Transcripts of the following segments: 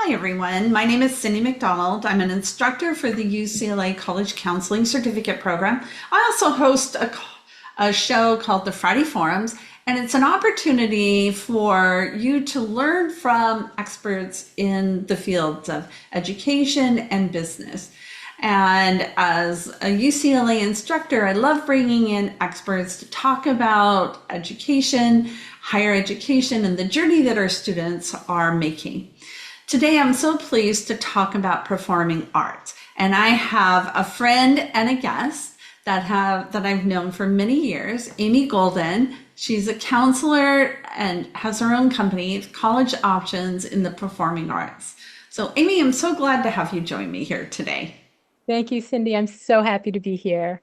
Hi, everyone. My name is Cyndy McDonald. I'm an instructor for the UCLA College Counseling Certificate Program. I also host a show called the Friday Forums, and it's an opportunity for you to learn from experts in the fields of education and business. And as a UCLA instructor, I love bringing in experts to talk about education, higher education, and the journey that our students are making. Today, I'm so pleased to talk about performing arts, and I have a friend and a guest that I've known for many years, Amy Goldin. She's a counselor and has her own company, College Options in the Performing Arts. So, Amy, I'm so glad to have you join me here today. Thank you, Cindy. I'm so happy to be here.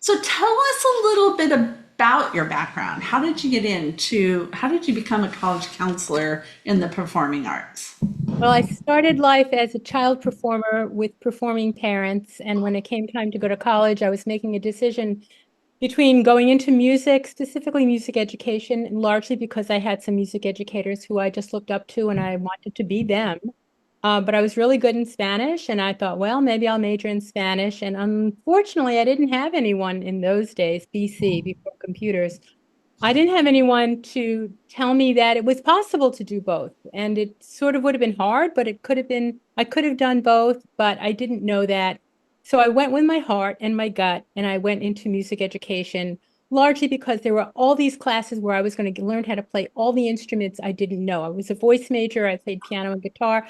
So, tell us a little bit about your background. How did you become a college counselor in the performing arts? Well, I started life as a child performer with performing parents. And when it came time to go to college, I was making a decision between going into music, specifically music education, largely because I had some music educators who I just looked up to and I wanted to be them. But I was really good in Spanish, and I thought, well, maybe I'll major in Spanish. And unfortunately, I didn't have anyone in those days, BC, before computers. I didn't have anyone to tell me that it was possible to do both. And it sort of would have been hard, but it could have been, I could have done both, but I didn't know that. So I went with my heart and my gut, and I went into music education largely because there were all these classes where I was going to learn how to play all the instruments I didn't know. I was a voice major, I played piano and guitar.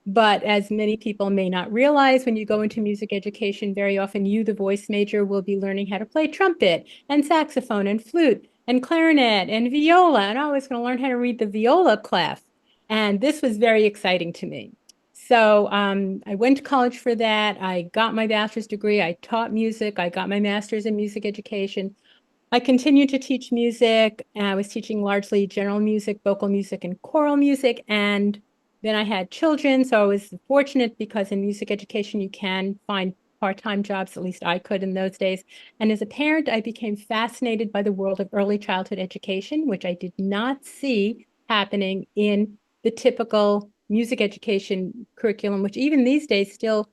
But as many people may not realize, when you go into music education, very often you, the voice major, will be learning how to play trumpet and saxophone and flute and clarinet and viola. And I was going to learn how to read the viola clef. And this was very exciting to me. So I went to college for that. I got my bachelor's degree. I taught music. I got my master's in music education. I continued to teach music. And I was teaching largely general music, vocal music, and choral music. And then I had children. So I was fortunate because in music education, you can find part-time jobs, at least I could in those days. And as a parent, I became fascinated by the world of early childhood education, which I did not see happening in the typical music education curriculum, which even these days still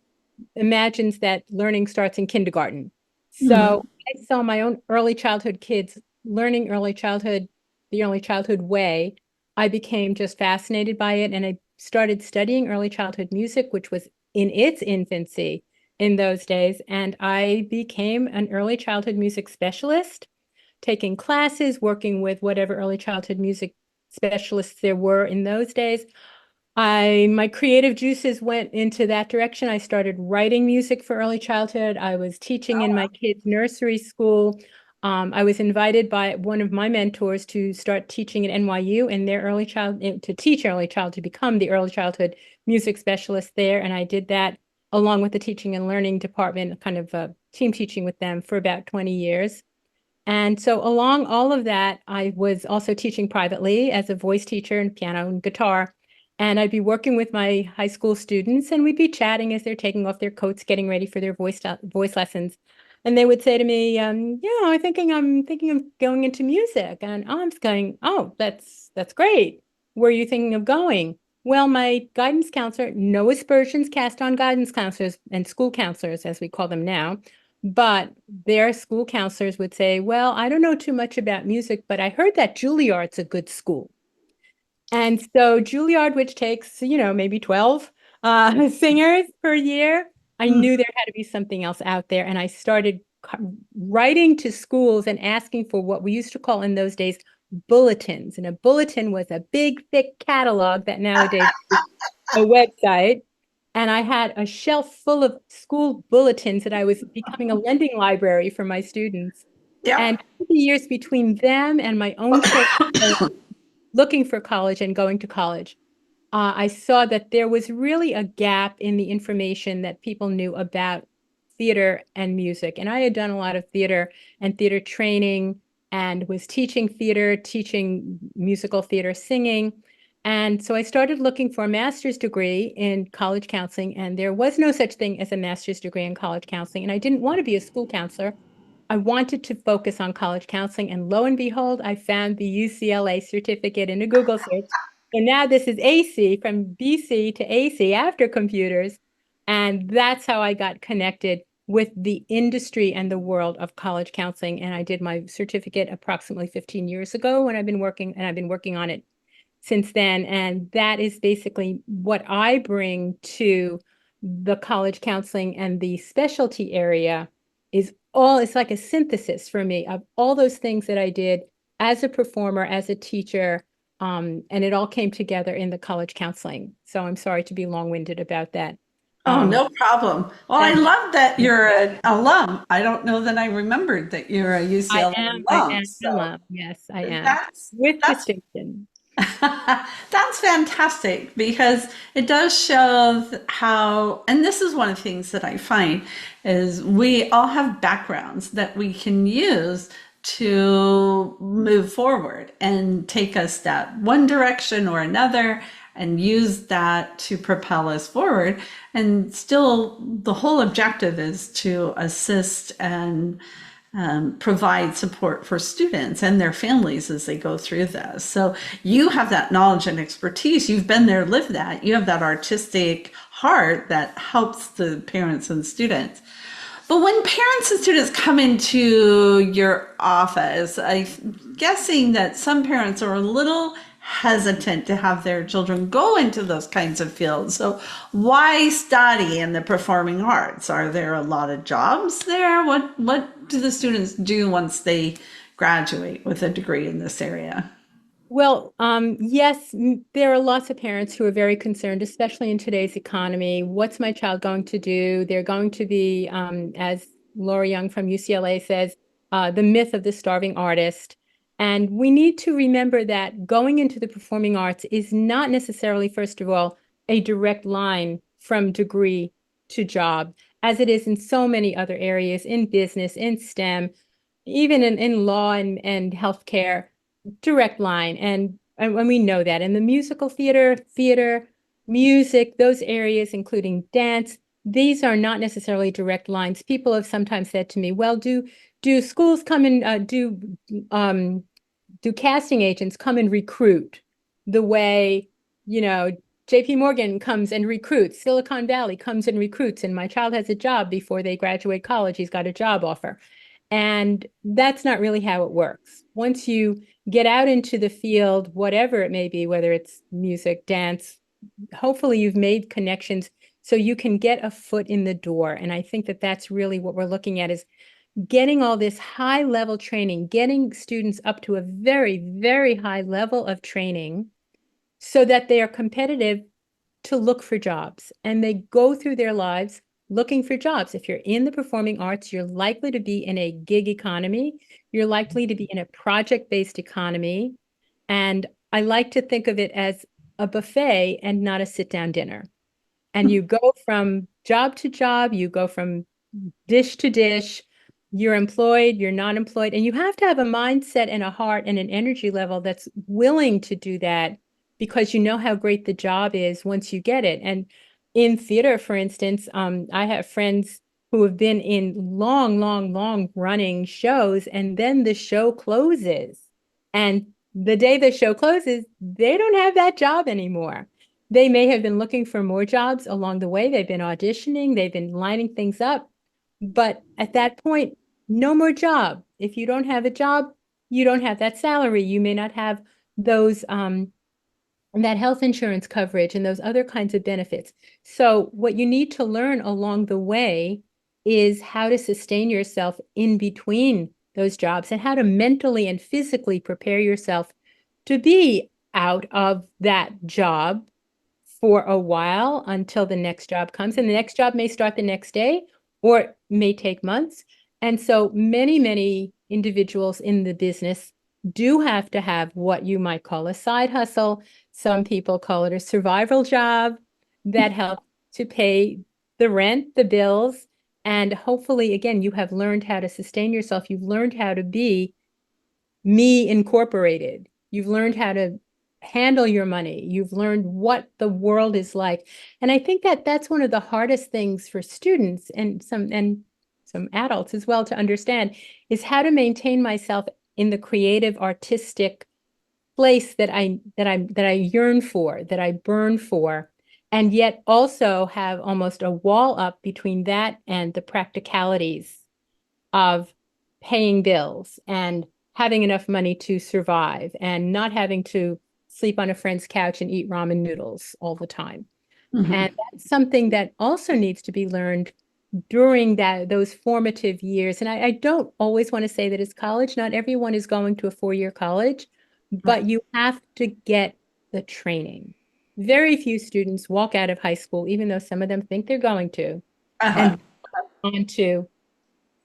imagines that learning starts in kindergarten. So I saw my own early childhood kids learning the early childhood way. I became just fascinated by it, and I started studying early childhood music, which was in its infancy in those days. And I became an early childhood music specialist, taking classes, working with whatever early childhood music specialists there were in those days. My creative juices went into that direction. I started writing music for early childhood. I was teaching in my kids' nursery school. I was invited by one of my mentors to start teaching at NYU in their early child to teach early child to become the early childhood music specialist there. And I did that along with the teaching and learning department, kind of team teaching with them for about 20 years. And so along all of that, I was also teaching privately as a voice teacher and piano and guitar. And I'd be working with my high school students, and we'd be chatting as they're taking off their coats, getting ready for their voice lessons. And they would say to me, "Yeah, I'm thinking of going into music." And I was going, "Oh, that's great. Where are you thinking of going?" Well, my guidance counselor, no aspersions cast on guidance counselors and school counselors, as we call them now, but their school counselors would say, "Well, I don't know too much about music, but I heard that Juilliard's a good school." And so Juilliard, which takes, maybe 12 singers per year, I knew there had to be something else out there. And I started writing to schools and asking for what we used to call in those days bulletins. And a bulletin was a big, thick catalog that nowadays is a website. And I had a shelf full of school bulletins that I was becoming a lending library for my students. Yep. And through the years between them and my own children looking for college and going to college, I saw that there was really a gap in the information that people knew about theater and music. And I had done a lot of theater and theater training and was teaching theater, teaching musical theater, singing. And so I started looking for a master's degree in college counseling, and there was no such thing as a master's degree in college counseling. And I didn't want to be a school counselor. I wanted to focus on college counseling, and lo and behold, I found the UCLA certificate in a Google search. So now this is AC, from BC to AC after computers. And that's how I got connected with the industry and the world of college counseling. And I did my certificate approximately 15 years ago when I've been working on it since then. And that is basically what I bring to the college counseling and the specialty area is all, it's like a synthesis for me of all those things that I did as a performer, as a teacher. And it all came together in the college counseling. So I'm sorry to be long-winded about that. Oh, Um, no problem. Well, I that love that you're an alum. I don't know that I remembered that you're a UCLA I alum. am So alum. Yes, I am. that's With that's distinction. that's fantastic because it does show how, and this is one of the things that I find is we all have backgrounds that we can use to move forward and take us that one direction or another and use that to propel us forward. And still, the whole objective is to assist and provide support for students and their families as they go through this. So you have that knowledge and expertise. You've been there, lived that. You have that artistic heart that helps the parents and students. But when parents and students come into your office, I'm guessing that some parents are a little hesitant to have their children go into those kinds of fields. So why study in the performing arts? Are there a lot of jobs there? What do the students do once they graduate with a degree in this area? Well, yes, there are lots of parents who are very concerned, especially in today's economy. What's my child going to do? They're going to be, as Laura Young from UCLA says, the myth of the starving artist. And we need to remember that going into the performing arts is not necessarily, first of all, a direct line from degree to job, as it is in so many other areas, in business, in STEM, even in law and healthcare, direct line. And when we know that in the musical theater, music, those areas, including dance, these are not necessarily direct lines. People have sometimes said to me, well, do schools come and um, do casting agents come and recruit the way, you know, JP Morgan comes and recruits, Silicon Valley comes and recruits, and my child has a job before they graduate college, he's got a job offer. And that's not really how it works. Once you get out into the field, whatever it may be, whether it's music, dance, hopefully you've made connections so you can get a foot in the door. And I think that that's really what we're looking at is getting all this high level training, getting students up to a very, very high level of training so that they are competitive to look for jobs. And they go through their lives looking for jobs. If you're in the performing arts, you're likely to be in a gig economy. You're likely to be in a project-based economy. And I like to think of it as a buffet and not a sit-down dinner. And you go from job to job, you go from dish to dish. You're employed, you're not employed, and you have to have a mindset and a heart and an energy level that's willing to do that because you know how great the job is once you get it. And in theater, for instance, I have friends who have been in long, long, long running shows, and then the show closes. And the day the show closes, they don't have that job anymore. They may have been looking for more jobs along the way. They've been auditioning, they've been lining things up. But at that point, no more job. If you don't have a job, you don't have that salary. You may not have those that health insurance coverage and those other kinds of benefits. So what you need to learn along the way is how to sustain yourself in between those jobs and how to mentally and physically prepare yourself to be out of that job for a while until the next job comes. And the next job may start the next day or may take months. And so many, many individuals in the business do have to have what you might call a side hustle. Some people call it a survival job that helps to pay the rent, the bills. And hopefully, again, you have learned how to sustain yourself. You've learned how to be me incorporated. You've learned how to handle your money. You've learned what the world is like. And I think that that's one of the hardest things for students and some adults as well to understand is how to maintain myself in the creative, artistic place that I yearn for, that I burn for, and yet also have almost a wall up between that and the practicalities of paying bills and having enough money to survive and not having to sleep on a friend's couch and eat ramen noodles all the time. And Mhm. that's something that also needs to be learned during those formative years. And I don't always want to say that it's college. Not everyone is going to a four-year college, but Right. you have to get the training. Very few students walk out of high school, even though some of them think they're going to, Uh-huh. and onto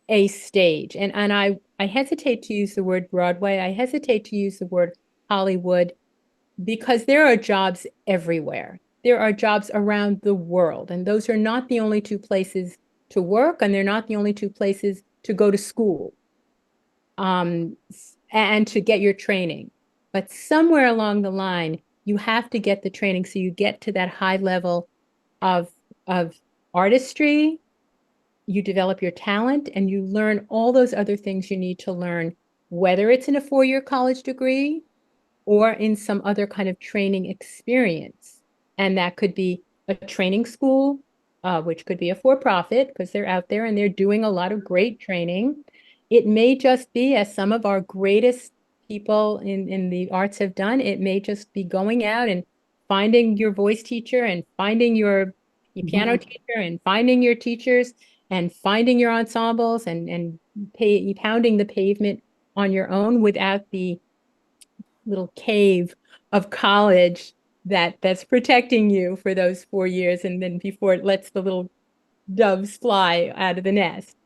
a stage. And I hesitate to use the word Broadway. I hesitate to use the word Hollywood because there are jobs everywhere. There are jobs around the world, and those are not the only two places to work, and they're not the only two places to go to school, and to get your training. But somewhere along the line, you have to get the training so you get to that high level of of artistry, you develop your talent, and you learn all those other things you need to learn, whether it's in a four-year college degree or in some other kind of training experience. And that could be a training school, which could be a for-profit because they're out there and they're doing a lot of great training. It may just be, as some of our greatest people in the arts have done, it may just be going out and finding your voice teacher and finding your piano Mhm. teacher and finding your teachers and finding your ensembles and pounding the pavement on your own without the little cave of college that's protecting you for those 4 years, and then before it lets the little doves fly out of the nest.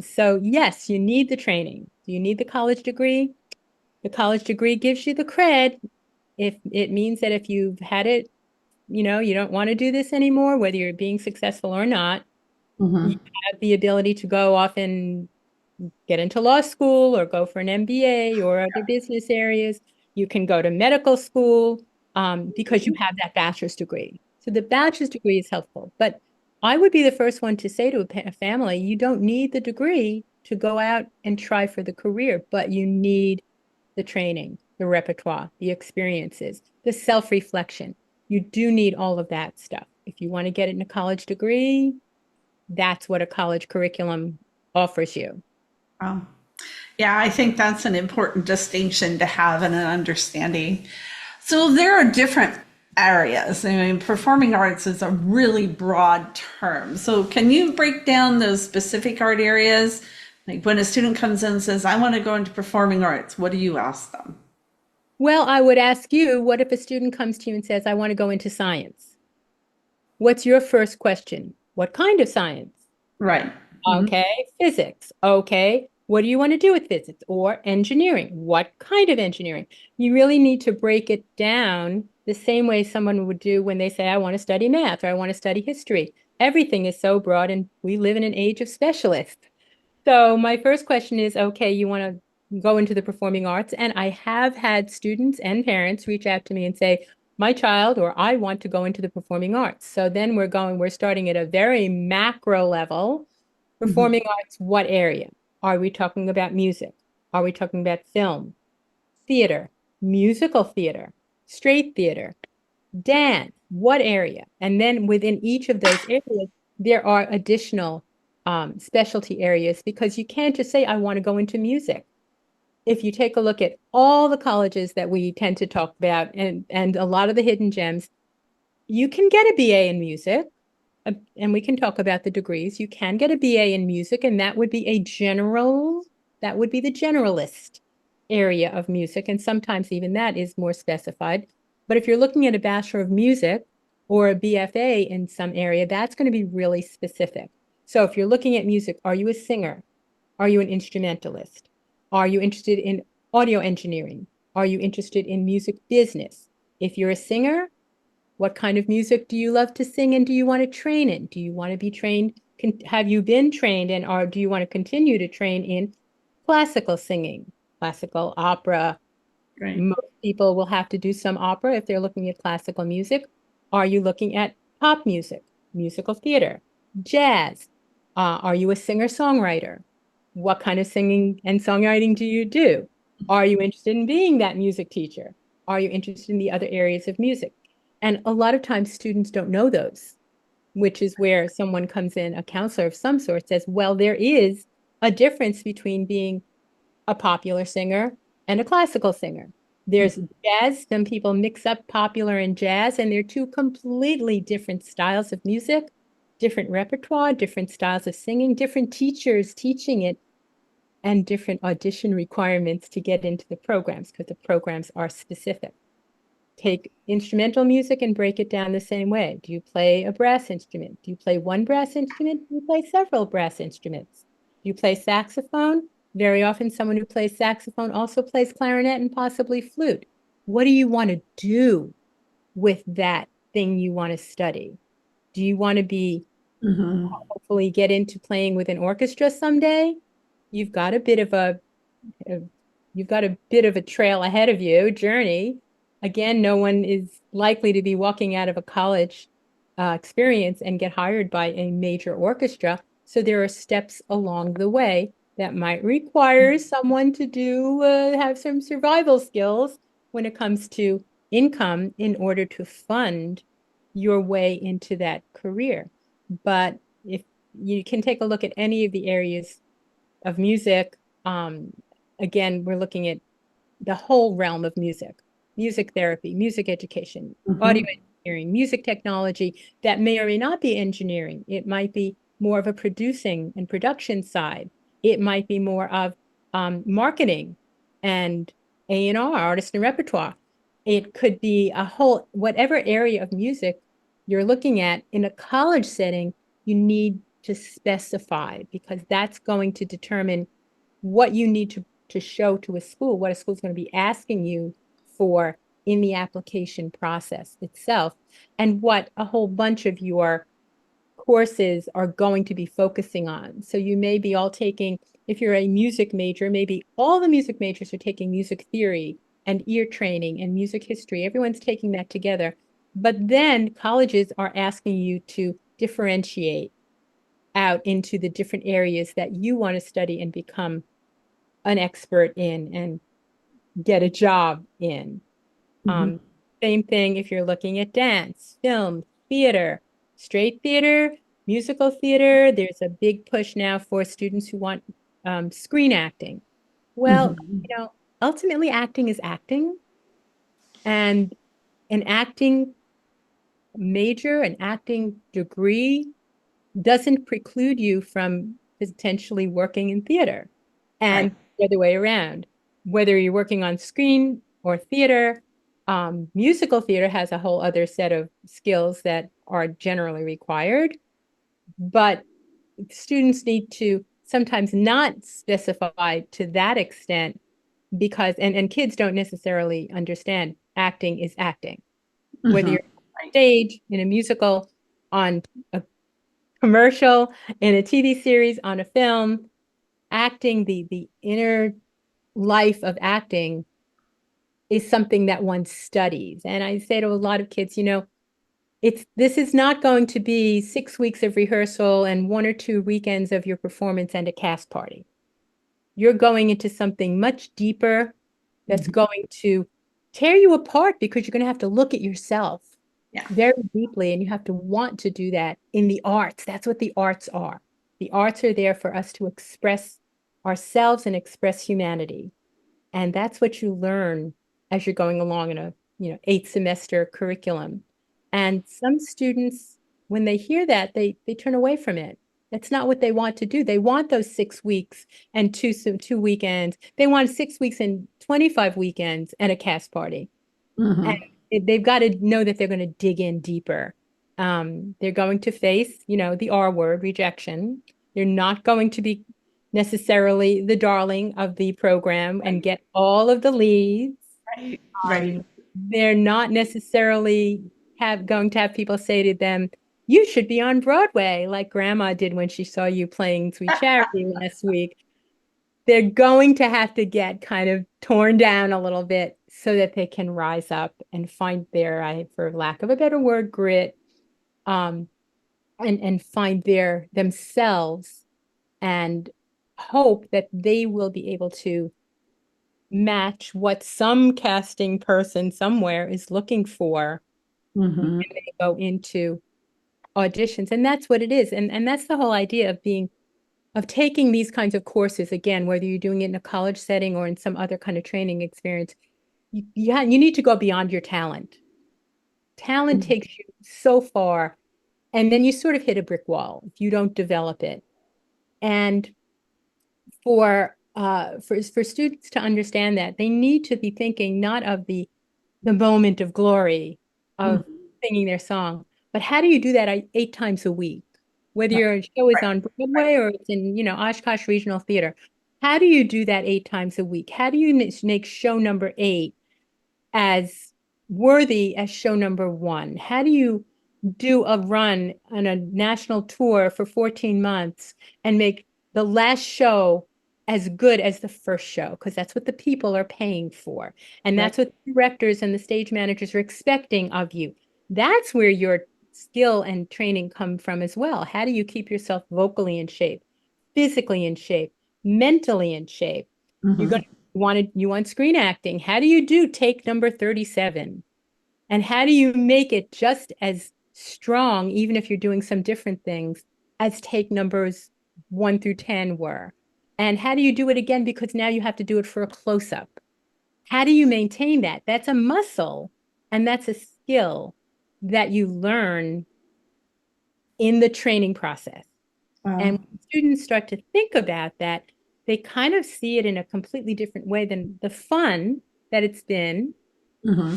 So yes, you need the training. Do you need the college degree? The college degree gives you the cred. If it means that if you've had it, you don't want to do this anymore, whether you're being successful or not, you Mhm. have the ability to go off and get into law school or go for an MBA or other business areas. You can go to medical school because you have that bachelor's degree. So the bachelor's degree is helpful. But I would be the first one to say to a family, you don't need the degree to go out and try for the career, but you need the training, the repertoire, the experiences, the self-reflection. You do need all of that stuff. If you want to get it in a college degree, that's what a college curriculum offers you. Wow. Yeah, I think that's an important distinction to have and an understanding. So there are different areas. I mean, performing arts is a really broad term. So can you break down those specific art areas? Like when a student comes in and says, I want to go into performing arts, what do you ask them? Well, I would ask you, what if a student comes to you and says, I want to go into science? What's your first question? What kind of science? Right. Okay, physics. Okay, what do you want to do with physics? Or engineering? What kind of engineering? You really need to break it down the same way someone would do when they say, I want to study math or I want to study history. Everything is so broad, and we live in an age of specialists. So my first question is, okay, you want to go into the performing arts? And I have had students and parents reach out to me and say, my child or I want to go into the performing arts. So then we're starting at a very macro level. Mhm. Performing arts, what area? Are we talking about music? Are we talking about film, theater, musical theater, straight theater, dance? What area? And then within each of those areas, there are additional specialty areas because you can't just say, I want to go into music. If you take a look at all the colleges that we tend to talk about and a lot of the hidden gems, you can get a BA in music, and we can talk about the degrees. You can get a BA in music, and that would be the generalist area of music. And sometimes even that is more specified. But if you're looking at a Bachelor of Music or a BFA in some area, that's going to be really specific. So if you're looking at music, are you a singer? Are you an instrumentalist? Are you interested in audio engineering? Are you interested in music business? If you're a singer, what kind of music do you love to sing and do you want to train in? Do you want to be trained? Have you been trained in, or do you want to continue to train in classical singing, classical opera? Great. Most people will have to do some opera if they're looking at classical music. Are you looking at pop music, musical theater, jazz? Are you a singer-songwriter? What kind of singing and songwriting do you do? Are you interested in being that music teacher? Are you interested in the other areas of music? And a lot of times students don't know those, which is where someone comes in, a counselor of some sort says, well, there is a difference between being a popular singer and a classical singer. There's jazz. Some people mix up popular and jazz, and they're two completely different styles of music, different repertoire, different styles of singing, different teachers teaching it, and different audition requirements to get into the programs because the programs are specific. Take instrumental music and break it down the same way. Do you play a brass instrument? Do you play one brass instrument? Do you play several brass instruments? Do you play saxophone? Very often, someone who plays saxophone also plays clarinet and possibly flute. What do you want to do with that thing you want to study? Do you want to be Mhm. hopefully get into playing with an orchestra someday? You've got a bit of a you've got a bit of a trail ahead of you, journey. Again, no one is likely to be walking out of a college experience and get hired by a major orchestra. So there are steps along the way that might require someone to do have some survival skills when it comes to income in order to fund your way into that career. But if you can take a look at any of the areas of music, um, again, we're looking at the whole realm of music, music therapy, music education, audio Mhm. engineering, music technology that may or may not be engineering. It might be more of a producing and production side. It might be more of marketing and A&R, artist and repertoire. It could be a whole, whatever area of music you're looking at in a college setting, you need to specify because that's going to determine what you need to show to a school, what a school is going to be asking you for in the application process itself, and what a whole bunch of your courses are going to be focusing on. So you may be all taking, if you're a music major, maybe all the music majors are taking music theory and ear training and music history. Everyone's taking that together. But then colleges are asking you to differentiate out into the different areas that you want to study and become an expert in and get a job in. Mhm. Um, Same thing if you're looking at dance, film, theater, straight theater, musical theater. There's a big push now for students who want screen acting. Well, Mhm. ultimately acting is acting, and an acting major, an acting degree doesn't preclude you from potentially working in theater Right. and the other way around. Whether you're working on screen or theater, musical theater has a whole other set of skills that are generally required, but students need to sometimes not specify to that extent because, and kids don't necessarily understand acting is acting. Whether Mhm. you're on Right. stage, in a musical, on a commercial, in a TV series, on a film, acting, the inner life of acting is something that one studies. And I say to a lot of kids, this is not going to be 6 weeks of rehearsal and 1 or 2 weekends of your performance and a cast party. You're going into something much deeper that's Mhm. going to tear you apart because you're going to have to look at yourself Yeah. very deeply, and you have to want to do that in the arts. That's what the arts are. The arts are there for us to express ourselves and express humanity. And that's what you learn as you're going along in a, 8 semester curriculum. And some students, when they hear that, they turn away from it. That's not what they want to do. They want those 6 weeks and two weekends. They want 6 weeks and 25 weekends and a cast party. And Mhm. they've got to know that they're going to dig in deeper. They're going to face, the R word, rejection. They're not going to be necessarily the darling of the program and Right. get all of the leads. Right. Right. They're not necessarily have going to have people say to them, "You should be on Broadway," like Grandma did when she saw you playing Sweet Charity last week. They're going to have to get kind of torn down a little bit so that they can rise up and find their, for lack of a better word, grit, um, and find their themselves and hope that they will be able to match what some casting person somewhere is looking for Hmm. when they go into auditions. And that's what it is. And that's the whole idea of taking these kinds of courses, again, whether you're doing it in a college setting or in some other kind of training experience, you need to go beyond your talent. Talent takes you so far, and then you sort of hit a brick wall if you don't develop it. And for students to understand that, they need to be thinking not of the moment of glory of Hmm. singing their song, but how do you do that 8 times a week? Whether Right, your show is right, on right. Broadway or it's in, Oshkosh Regional Theater, how do you do that 8 times a week? How do you make show number 8 as worthy as show number 1? How do you do a run on a national tour for 14 months and make the last show as good as the first show? Because that's what the people are paying for. And Right. that's what the directors and the stage managers are expecting of you. That's where your skill and training come from as well. How do you keep yourself vocally in shape, physically in shape, mentally in shape? You're going Hmm. to you want screen acting. How do you do take number 37? And how do you make it just as strong, even if you're doing some different things, as take numbers 1 through 10 were? And how do you do it again? Because now you have to do it for a close-up. How do you maintain that? That's a muscle and that's a skill that you learn in the training process. And Wow. when students start to think about that, they kind of see it in a completely different way than the fun that it's been. Hmm.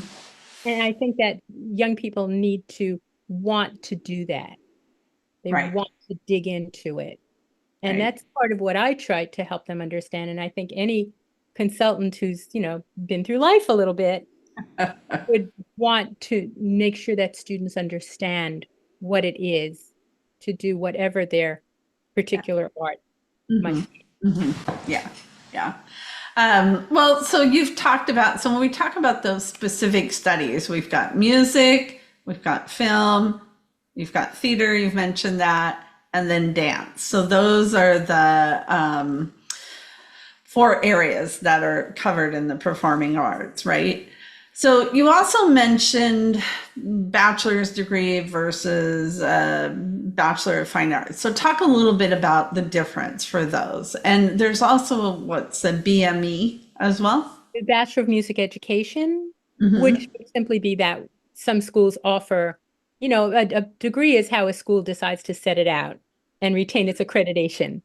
And I think that young people need to want to do that. They Right, want to dig into it. And right. that's part of what I try to help them understand. And I think any consultant who's, been through life a little bit would want to make sure that students understand what it is to do whatever their Yeah. particular art Hmm. might be. Hmm. Yeah, yeah. Well, so you've talked about, so when we talk about those specific studies, we've got music, we've got film, you've got theater, you've mentioned that, and then dance. So those are the four areas that are covered in the performing arts, right? So you also mentioned bachelor's degree versus Bachelor of Fine Arts. So talk a little bit about the difference for those. And there's also what's a BME as well. The Bachelor of Music Education, which Hmm. would simply be that some schools offer, a degree is how a school decides to set it out and retain its accreditation,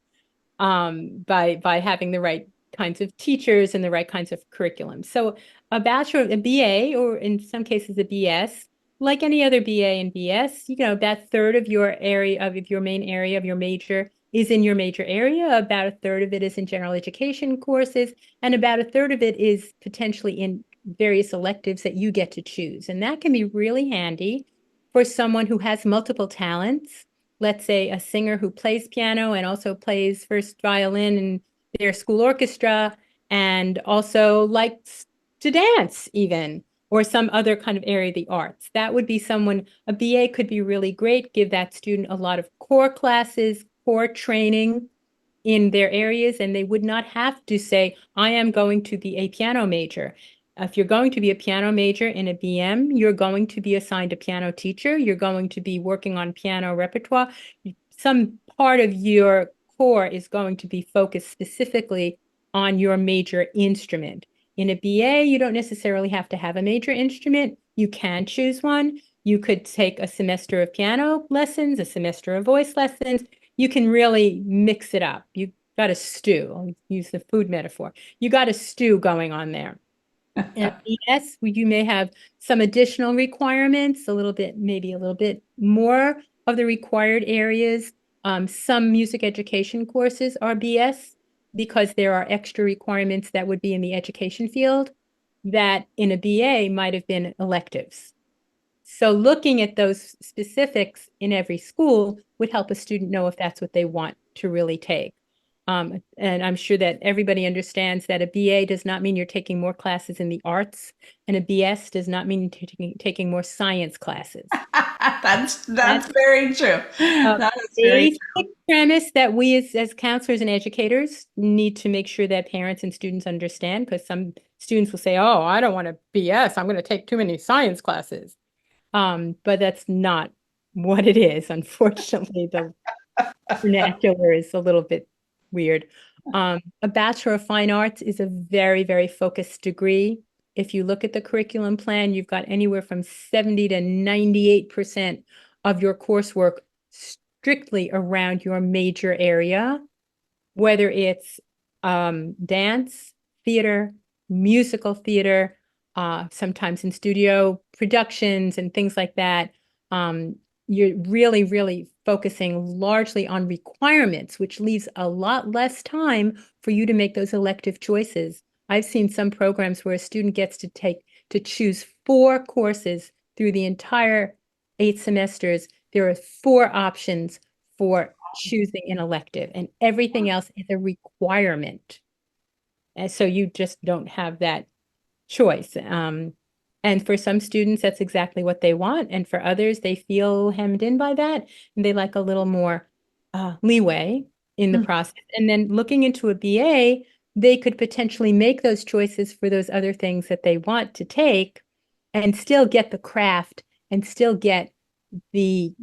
by having the right kinds of teachers and the right kinds of curriculum. So a BA, or in some cases a BS, like any other BA and BS, that third of your area of your main area of your major is in your major area. About a third of it is in general education courses, and about a third of it is potentially in various electives that you get to choose. And that can be really handy for someone who has multiple talents. Let's say a singer who plays piano and also plays first violin in their school orchestra and also likes to dance even, or some other kind of area of the arts. That would be someone, a BA could be really great, give that student a lot of core classes, core training in their areas, and they would not have to say, I am going to be a piano major. If you're going to be a piano major in a BM, you're going to be assigned a piano teacher. You're going to be working on piano repertoire. Some part of your core is going to be focused specifically on your major instrument. In a BA, you don't necessarily have to have a major instrument. You can choose one. You could take a semester of piano lessons, a semester of voice lessons. You can really mix it up. You got a stew. I'll use the food metaphor. You got a stew going on there. And yes, you may have some additional requirements, maybe a little bit more of the required areas. Some music education courses are BS because there are extra requirements that would be in the education field that in a BA might have been electives. So looking at those specifics in every school would help a student know if that's what they want to really take. And I'm sure that everybody understands that a BA does not mean you're taking more classes in the arts, and a BS does not mean you're taking more science classes. That's That's very true. a That is very basic premise that we as counselors and educators need to make sure that parents and students understand, because some students will say, oh, I don't want to BS. I'm going to take too many science classes. But that's not what it is. Unfortunately, the vernacular is a little bit weird. A Bachelor of Fine Arts is a very, very focused degree. If you look at the curriculum plan, you've got anywhere from 70 to 98% of your coursework strictly around your major area, whether it's dance, theater, musical theater, sometimes in studio productions and things like that. You're really, really focusing largely on requirements, which leaves a lot less time for you to make those elective choices. I've seen some programs where a student gets to choose 4 courses through the entire 8 semesters. There are 4 options for choosing an elective, and everything else is a requirement. And so you just don't have that choice. And for some students, that's exactly what they want. And for others, they feel hemmed in by that, and they like a little more leeway in the true. process. And then looking into a BA, they could potentially make those choices for those other things that they want to take and still get the craft and still get the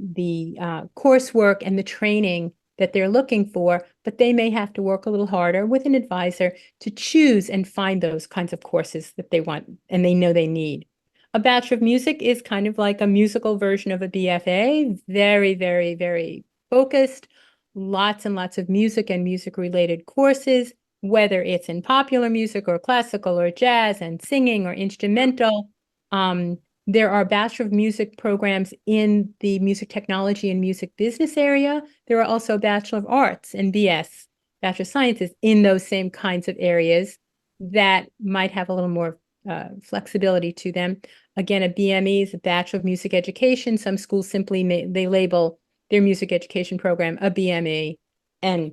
coursework and the training that they're looking for, but they may have to work a little harder with an advisor to choose and find those kinds of courses that they want and they know they need. A Bachelor of Music is kind of like a musical version of a BFA, very, very, very focused, lots and lots of music and music related courses, whether it's in popular music or classical or jazz and singing or instrumental. Um, there are Bachelor of Music programs in the music technology and music business area. There are also Bachelor of Arts and BS, Bachelor of Sciences, in those same kinds of areas that might have a little more flexibility to them. Again, a BME is a Bachelor of Music Education. Some schools simply they label their music education program a BME, and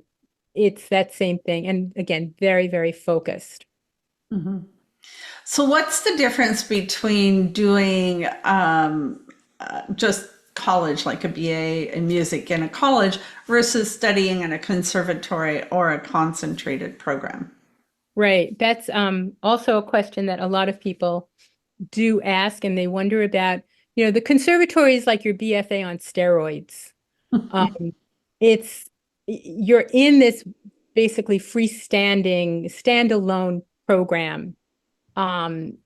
it's that same thing. And again, very, very focused. Mhm. So, what's the difference between doing just college, like a BA in music in a college, versus studying in a conservatory or a concentrated program? Right. That's also a question that a lot of people do ask, and they wonder about, the conservatory is like your BFA on steroids. Um, it's you're in this basically freestanding, standalone program. Um,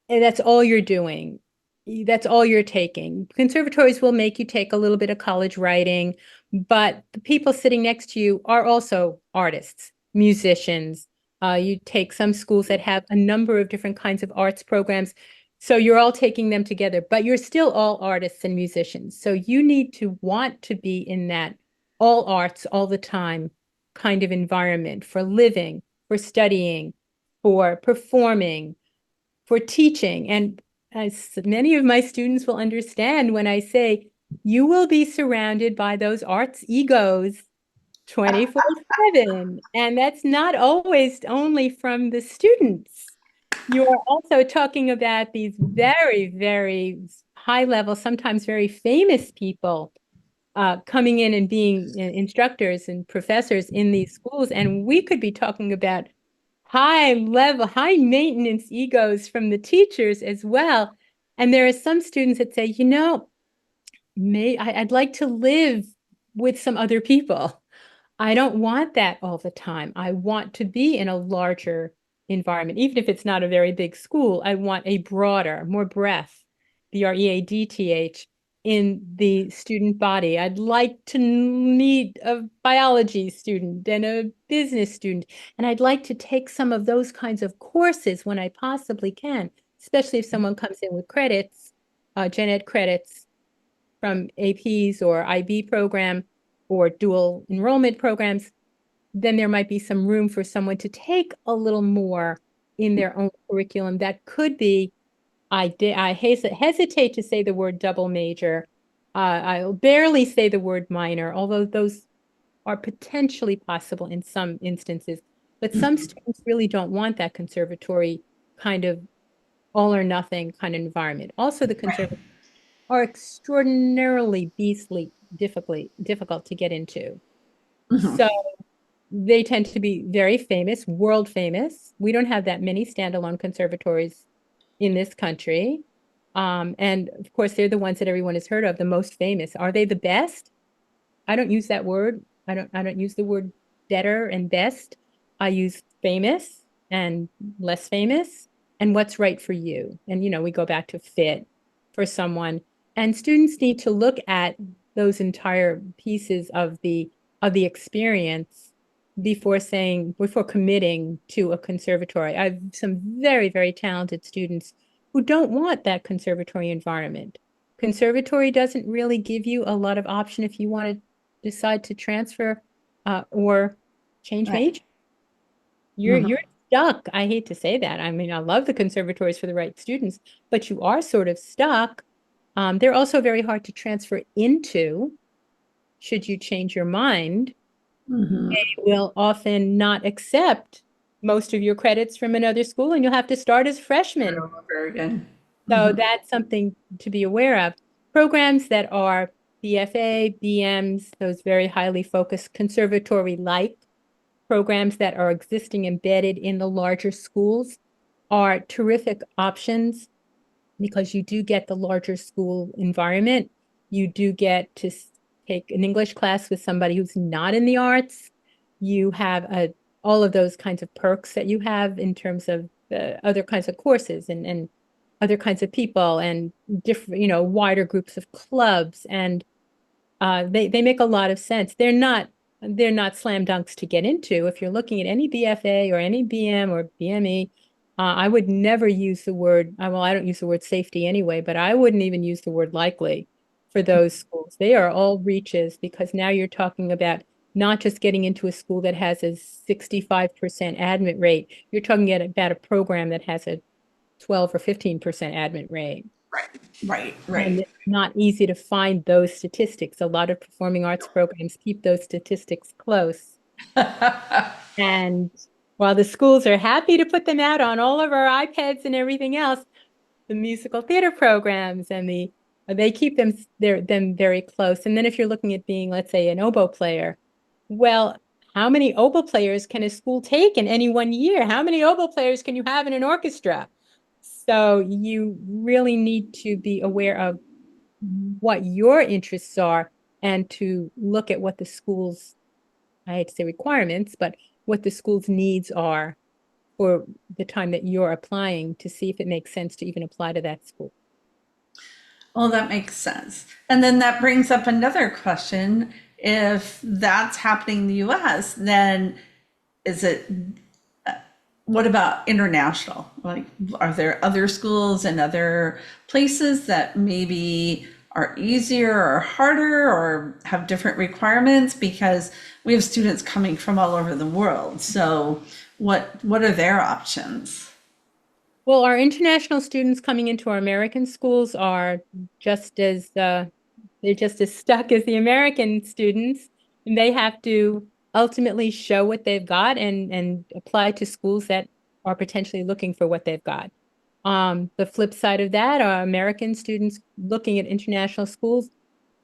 and that's all you're doing. That's all you're taking. Conservatories will make you take a little bit of college writing, but the people sitting next to you are also artists, musicians. You take some schools that have a number of different kinds of arts programs. So you're all taking them together, but you're still all artists and musicians. So you need to want to be in that all arts all the time kind of environment for living, for studying, for performing, for teaching. And as many of my students will understand when I say, you will be surrounded by those arts egos 24/7. And that's not always only from the students. You are also talking about these very, very high level, sometimes very famous people coming in and being instructors and professors in these schools. And we could be talking about high level, high maintenance egos from the teachers as well. And there are some students that say, I'd like to live with some other people. I don't want that all the time. I want to be in a larger environment, even if it's not a very big school. I want a broader, more breadth, BREADTH, in the student body. I'd like to meet a biology student and a business student, and I'd like to take some of those kinds of courses when I possibly can, especially if someone comes in with credits, gen ed credits from APs or IB program or dual enrollment programs, then there might be some room for someone to take a little more in their own curriculum that could be, I hesitate to say the word double major. I'll barely say the word minor, although those are potentially possible in some instances, but some students really don't want that conservatory kind of all or nothing kind of environment. Also, the conservatories are extraordinarily beastly difficult to get into. Mhm. So they tend to be very famous, world famous. We don't have that many standalone conservatories in this country. And of course, they're the ones that everyone has heard of, the most famous. Are they the best? I don't use that word. I don't use the word better and best. I use famous and less famous and what's right for you. And we go back to fit for someone. And students need to look at those entire pieces of the experience before committing to a conservatory. I have some very, very talented students who don't want that conservatory environment. Conservatory doesn't really give you a lot of option if you want to decide to transfer or change Right. major. You're Mhm. you're stuck. I hate to say that. I mean, I love the conservatories for the right students, but you are sort of stuck. They're also very hard to transfer into should you change your mind. Mhm. They will often not accept most of your credits from another school, and you'll have to start as a freshman. All over again. So Mhm. that's something to be aware of. Programs that are BFA, BMs, those very highly focused conservatory-like programs that are existing embedded in the larger schools are terrific options because you do get the larger school environment. You do get to take an English class with somebody who's not in the arts. You have all of those kinds of perks that you have in terms of other kinds of courses and other kinds of people and different, wider groups of clubs. And they make a lot of sense. They're not slam dunks to get into. If you're looking at any BFA or any BM or BME, I would never use the word, well, I don't use the word safety anyway, but I wouldn't even use the word likely for those schools. They are all reaches because now you're talking about not just getting into a school that has a 65% admit rate. You're talking about a program that has a 12 or 15% admit rate. Right. Right. And Right. it's not easy to find those statistics. A lot of performing arts programs keep those statistics close. And while the schools are happy to put them out on all of our iPads and everything else, the musical theater programs and they keep them very close. And then if you're looking at being, let's say, an oboe player, well, how many oboe players can a school take in any one year? How many oboe players can you have in an orchestra? So you really need to be aware of what your interests are and to look at what the school's, I hate to say requirements, but what the school's needs are for the time that you're applying to see if it makes sense to even apply to that school. Well, that makes sense. And then that brings up another question. If that's happening in the US, then is it, what about international? Like, are there other schools and other places that maybe are easier or harder or have different requirements? Because we have students coming from all over the world. So what are their options? Well, our international students coming into our American schools are just as they're just as stuck as the American students, and they have to ultimately show what they've got and apply to schools that are potentially looking for what they've got. The flip side of that are American students looking at international schools.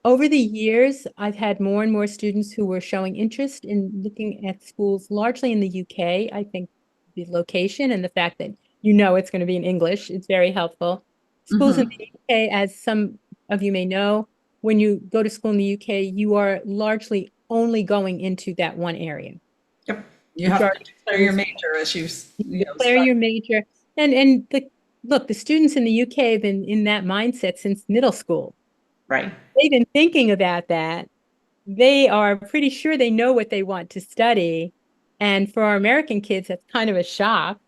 Over the years, I've had more and more students who were showing interest in looking at schools largely in the UK. I think the location and the fact that it's going to be in English is very helpful. Schools in Hmm. the UK, as some of you may know, when you go to school in the UK, you are largely only going into that one area. Yep. You have to Majority of declare your schools major as declare start. your major. And the students in the UK have been in that mindset since middle school. Right. They've been thinking about that. They are pretty sure they know what they want to study. And for our American kids, that's kind of a shock.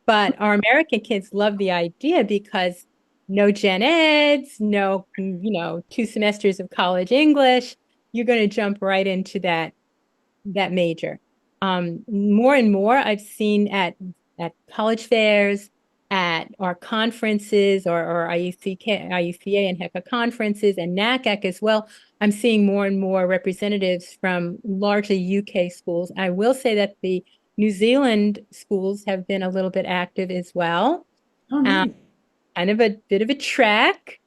But our American kids love the idea because no gen eds, no, 2 semesters of college English. You're going to jump right into that major. More and more I've seen at college fairs at our conferences or IUCA and HECA conferences and NACAC as well, I'm seeing more and more representatives from largely UK schools. I will say that the New Zealand schools have been a little bit active as well. Oh, Um, neat. kind of a bit of a trek,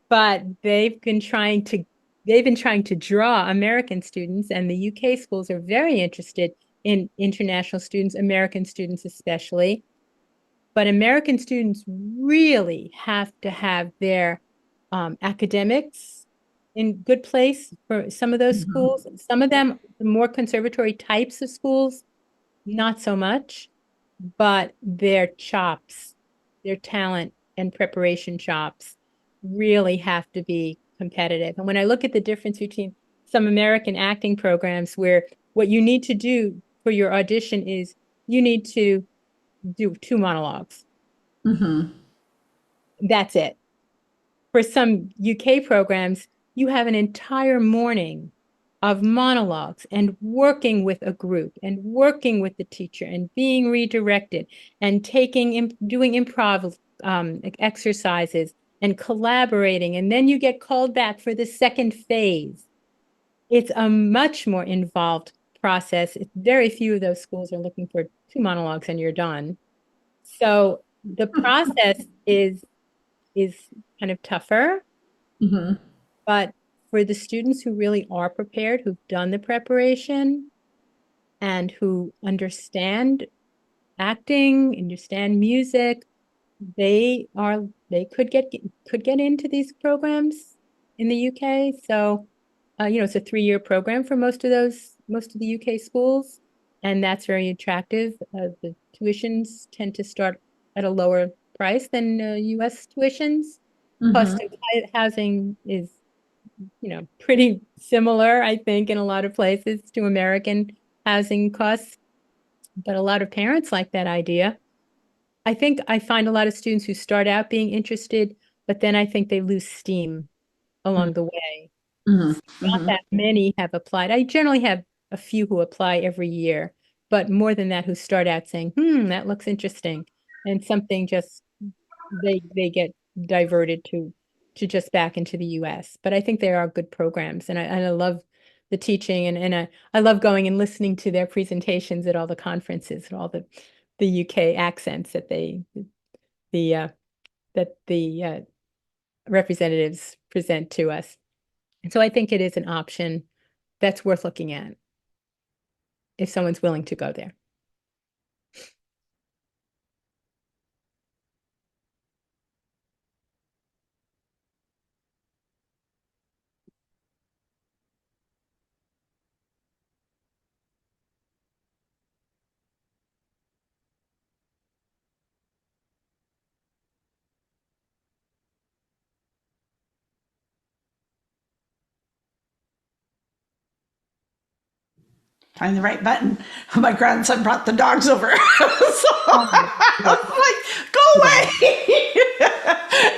but they've been trying to draw American students, and the UK schools are very interested in international students, American students especially. But American students really have to have their academics in good place for some of those Mhm. schools. Some of them, the more conservatory types of schools, not so much, but their chops, their talent and preparation chops really have to be competitive. And when I look at the difference between some American acting programs where what you need to do for your audition is you need to do 2 monologues. Mhm. That's it. For some UK programs, you have an entire morning of monologues and working with a group and working with the teacher and being redirected and doing improv exercises and collaborating. And then you get called back for the second phase. It's a much more involved process. Very few of those schools are looking for 2 monologues and you're done. So the process is kind of tougher, Mhm. but for the students who really are prepared, who've done the preparation and who understand acting, understand music, they could get into these programs in the UK. So, it's a 3-year program for most of the UK schools, and that's very attractive. The tuitions tend to start at a lower price than US tuitions. Cost Mhm. of housing is, pretty similar, I think, in a lot of places to American housing costs, but a lot of parents like that idea. I think I find a lot of students who start out being interested, but then I think they lose steam along the way. Mhm. Not Mhm. that many have applied. I generally have a few who apply every year, but more than that who start out saying, that looks interesting. And something just they get diverted to just back into the US. But I think there are good programs and I love the teaching and I love going and listening to their presentations at all the conferences and all the UK accents the that the representatives present to us. And so I think it is an option that's worth looking at if someone's willing to go there. Find the right button. My grandson brought the dogs over. So Oh, I yes, was like, go away.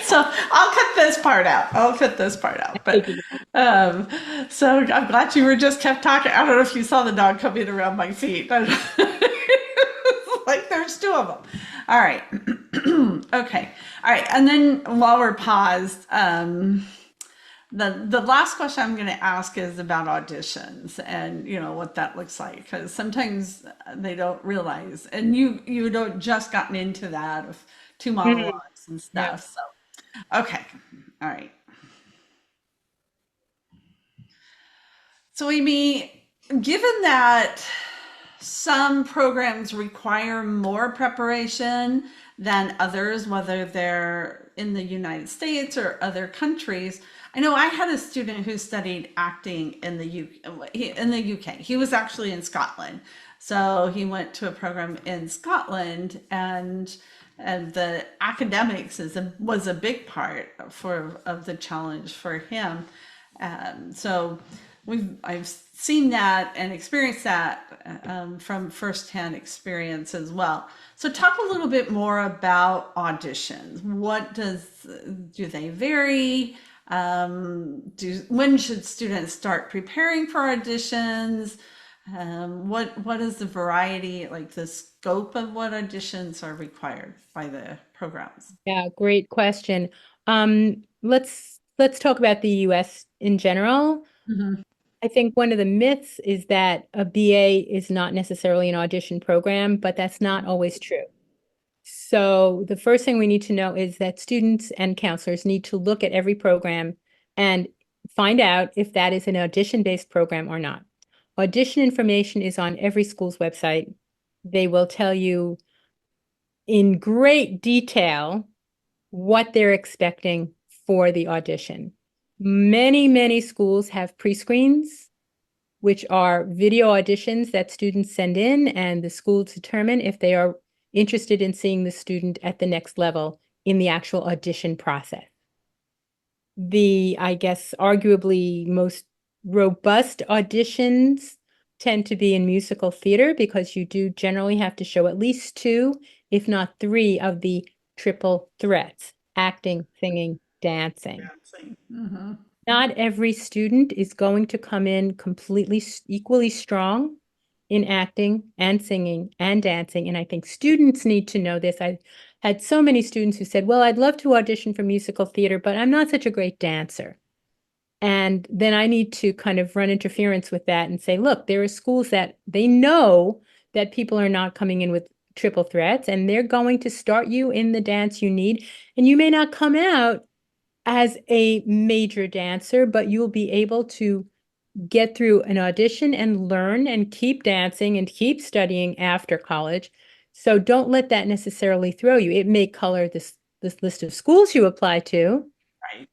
So I'll cut this part out. I'll cut this part out. But figured. um, so I'm glad you were just kept talking. I don't know if you saw the dog coming around my feet. Like there's two of them. All right. Okay. All right. And then while we're paused, the last question I'm going to ask is about auditions and what that looks like because sometimes they don't realize and you don't just gotten into that of two Mhm. monologues and Yeah. stuff. So okay, all right. So Amy, given that some programs require more preparation than others, whether they're in the United States or other countries. I know I had a student who studied acting in the UK. He was actually in Scotland. So he went to a program in Scotland and the academics was a big part of the challenge for him. So I've seen that and experienced that from firsthand experience as well. So talk a little bit more about auditions. Do they vary? When should students start preparing for auditions? What is the variety, like the scope of what auditions are required by the programs? Yeah, great question. Let's talk about the US in general. Mhm. I think one of the myths is that a BA is not necessarily an audition program, but that's not always true. So the first thing we need to know is that students and counselors need to look at every program and find out if that is an audition-based program or not. Audition information is on every school's website. They will tell you in great detail what they're expecting for the audition. Many schools have pre-screens, which are video auditions that students send in, and the schools determine if they are interested in seeing the student at the next level in the actual audition process. The, I guess, arguably most robust auditions tend to be in musical theater because you do generally have to show at least two, if not three, of the triple threats: acting, singing, dancing. Dancing. Hmm. Not every student is going to come in completely equally strong in acting and singing and dancing. And I think students need to know this. I had so many students who said, well, I'd love to audition for musical theater, but I'm not such a great dancer. And then I need to kind of run interference with that and say, look, there are schools that they know that people are not coming in with triple threats, and they're going to start you in the dance you need. And you may not come out as a major dancer, but you'll be able to get through an audition and learn and keep dancing and keep studying after college. So don't let that necessarily throw you. It may color this list of schools you apply to, Right.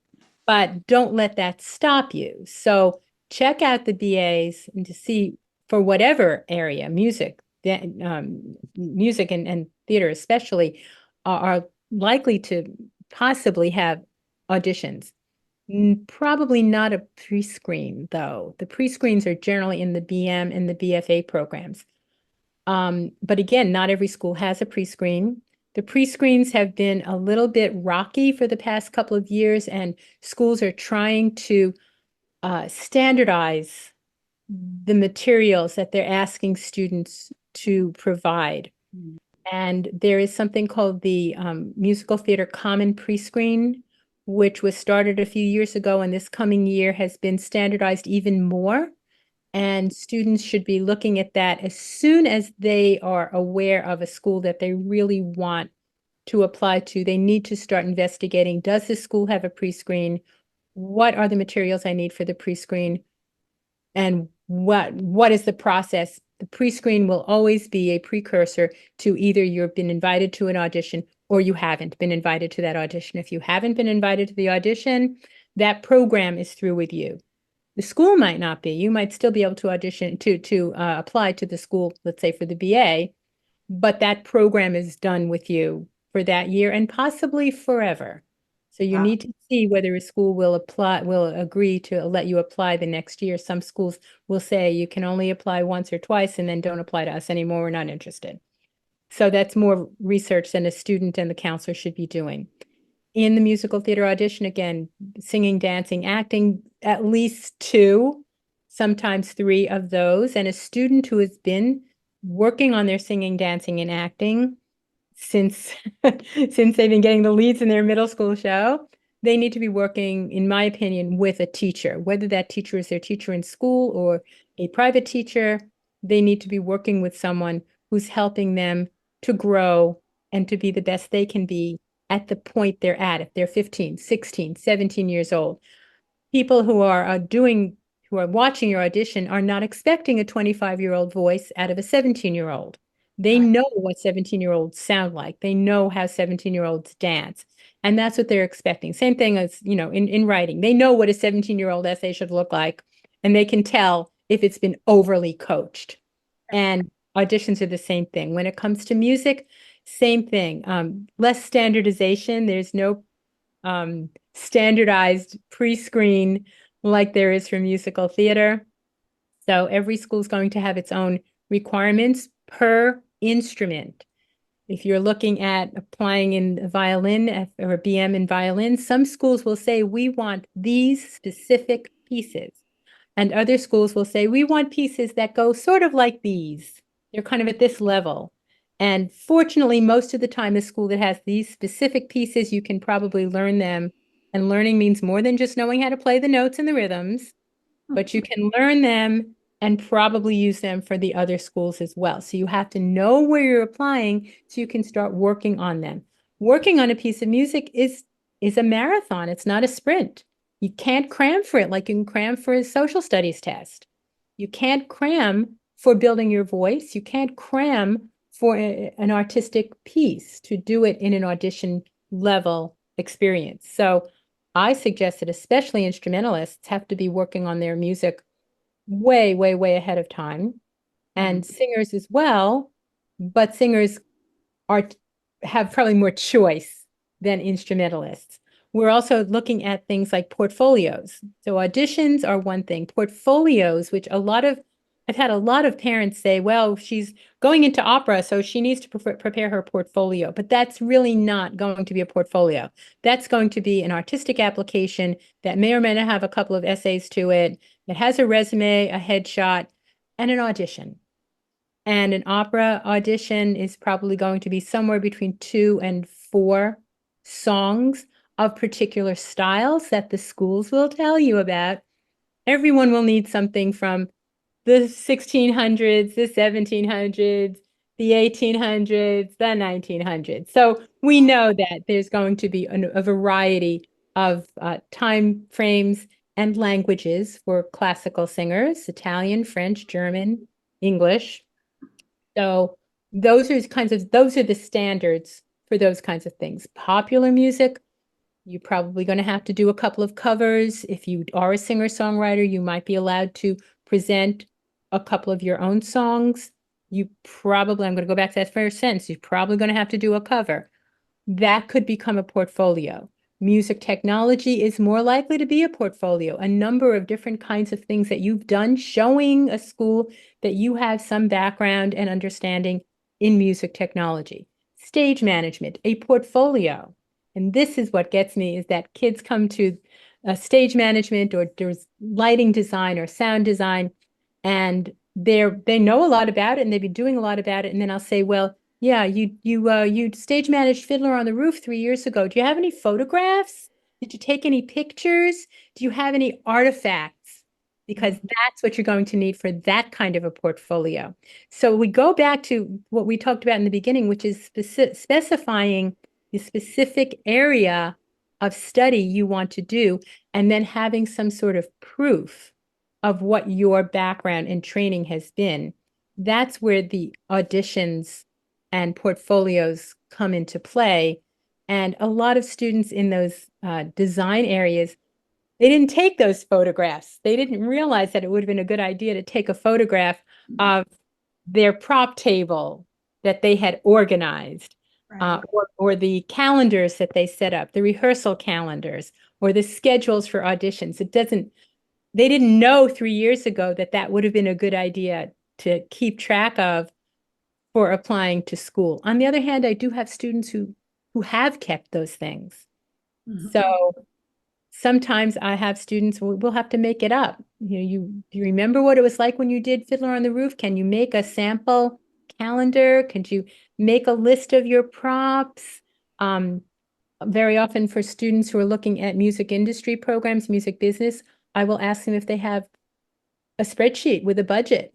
but don't let that stop you. So check out the BAs and to see for whatever area, music and theater especially, are likely to possibly have auditions. Probably not a pre-screen, though. The pre-screens are generally in the BM and the BFA programs. But again, not every school has a pre-screen. The pre-screens have been a little bit rocky for the past couple of years, and schools are trying to standardize the materials that they're asking students to provide. And there is something called the Musical Theater Common Prescreen, which was started a few years ago, and this coming year has been standardized even more. And students should be looking at that as soon as they are aware of a school that they really want to apply to. They need to start investigating, does this school have a pre-screen? What are the materials I need for the pre-screen? And what is the process? The pre-screen will always be a precursor to either you've been invited to an audition or you haven't been invited to that audition. If you haven't been invited to the audition, that program is through with you. The school might not be. You might still be able to audition to apply to the school, let's say for the BA, but that program is done with you for that year and possibly forever. So you Wow. need to see whether a school will agree to let you apply the next year. Some schools will say you can only apply once or twice and then don't apply to us anymore. We're not interested. So that's more research than a student and the counselor should be doing. In the musical theater audition, again, singing, dancing, acting, at least two, sometimes three of those. And a student who has been working on their singing, dancing, and acting since since they've been getting the leads in their middle school show, they need to be working, in my opinion, with a teacher, whether that teacher is their teacher in school or a private teacher. They need to be working with someone who's helping them to grow and to be the best they can be at the point they're at. If they're 15, 16, 17 years old, people who are watching your audition are not expecting a 25-year-old voice out of a 17-year-old. They Right. know what 17-year-olds sound like. They know how 17-year-olds dance. And that's what they're expecting. Same thing as, in writing. They know what a 17-year-old essay should look like, and they can tell if it's been overly coached. And auditions are the same thing. When it comes to music, same thing. Less standardization. There's no standardized pre-screen like there is for musical theater. So every school is going to have its own requirements per instrument. If you're looking at applying in violin or a BM in violin, some schools will say, we want these specific pieces. And other schools will say, we want pieces that go sort of like these. They're kind of at this level. And fortunately, most of the time, a school that has these specific pieces, you can probably learn them. And learning means more than just knowing how to play the notes and the rhythms, but you can learn them and probably use them for the other schools as well. So you have to know where you're applying so you can start working on them. Working on a piece of music is a marathon. It's not a sprint. You can't cram for it like you can cram for a social studies test. You can't cram for building your voice. You can't cram for an artistic piece to do it in an audition level experience. So I suggest that especially instrumentalists have to be working on their music way, way, way ahead of time, and singers as well, but singers are have probably more choice than instrumentalists. We're also looking at things like portfolios. So auditions are one thing. Portfolios, which I've had a lot of parents say, well, she's going into opera, so she needs to prepare her portfolio. But that's really not going to be a portfolio. That's going to be an artistic application that may or may not have a couple of essays to it. It has a resume, a headshot, and an audition. And an opera audition is probably going to be somewhere between 2 and 4 songs of particular styles that the schools will tell you about. Everyone will need something from the 1600s, the 1700s, the 1800s, the 1900s. So we know that there's going to be a variety of time frames and languages for classical singers, Italian, French, German, English. So those are the standards for those kinds of things. Popular music, you're probably going to have to do a couple of covers. If you are a singer-songwriter, you might be allowed to present a couple of your own songs. I'm going to go back to that first sentence. You're probably going to have to do a cover. That could become a portfolio. Music technology is more likely to be a portfolio, a number of different kinds of things that you've done, showing a school that you have some background and understanding in music technology. Stage management, a portfolio. And this is what gets me is that kids come to stage management or there's lighting design or sound design, and they know a lot about it and they've been doing a lot about it. And then I'll say, well, yeah, you stage managed Fiddler on the Roof 3 years ago. Do you have any photographs? Did you take any pictures? Do you have any artifacts? Because that's what you're going to need for that kind of a portfolio. So we go back to what we talked about in the beginning, which is specifying the specific area of study you want to do, and then having some sort of proof of what your background and training has been. That's where the auditions and portfolios come into play. And a lot of students in those design areas, they didn't take those photographs. They didn't realize that it would have been a good idea to take a photograph of their prop table that they had organized, Right. or the calendars that they set up, the rehearsal calendars, or the schedules for auditions. They didn't know 3 years ago that that would have been a good idea to keep track of for applying to school. On the other hand, I do have students who have kept those things. So sometimes I have students who will have to make it up. Do you remember what it was like when you did Fiddler on the Roof? Can you make a sample calendar? Can you make a list of your props? Very often for students who are looking at music industry programs, music business, I will ask them if they have a spreadsheet with a budget.